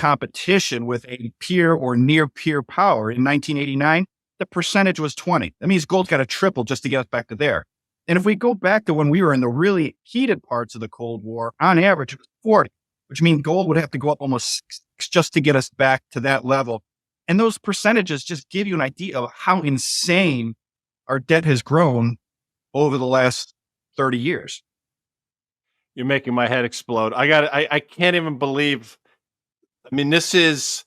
competition with a peer or near peer power in 1989, the percentage was 20. That means gold's got to triple just to get us back to there. And if we go back to when we were in the really heated parts of the Cold War, on average, it was 40, which means gold would have to go up almost 6 just to get us back to that level. And those percentages just give you an idea of how insane our debt has grown over the last 30 years. You're making my head explode. I can't even believe. I mean, this is,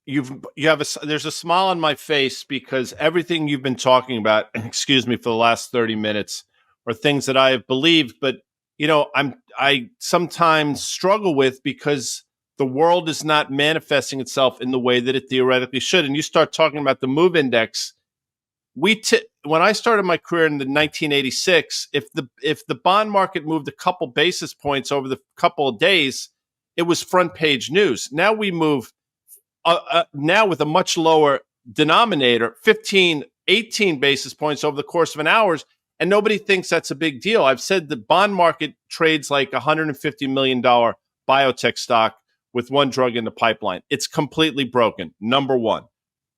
there's a smile on my face because everything you've been talking about, excuse me, for the last 30 minutes are things that I have believed, but I sometimes struggle with because the world is not manifesting itself in the way that it theoretically should. And you start talking about the MOVE index. When I started my career in 1986, if the bond market moved a couple basis points over the couple of days, it was front page news. Now we move now with a much lower denominator, 15, 18 basis points over the course of an hour, and nobody thinks that's a big deal. I've said the bond market trades like $150 million biotech stock with one drug in the pipeline. It's completely broken, number one.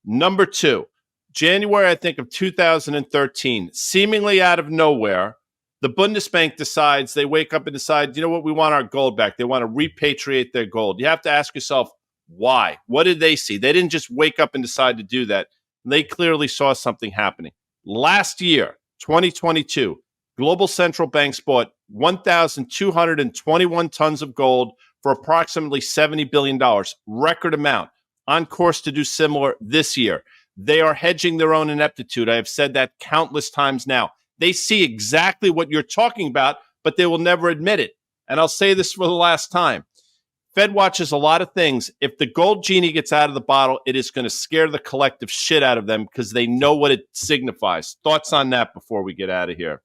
Number two, January, I think, of 2013, seemingly out of nowhere, the Bundesbank decides, they wake up and decide, you know what, we want our gold back. They want to repatriate their gold. You have to ask yourself, why? What did they see? They didn't just wake up and decide to do that. They clearly saw something happening. Last year, 2022, global central banks bought 1,221 tons of gold for approximately $70 billion, record amount, on course to do similar this year. They are hedging their own ineptitude. I have said that countless times now. They see exactly what you're talking about, but they will never admit it. And I'll say this for the last time. Fed watches a lot of things. If the gold genie gets out of the bottle, it is going to scare the collective shit out of them because they know what it signifies. Thoughts on that before we get out of here?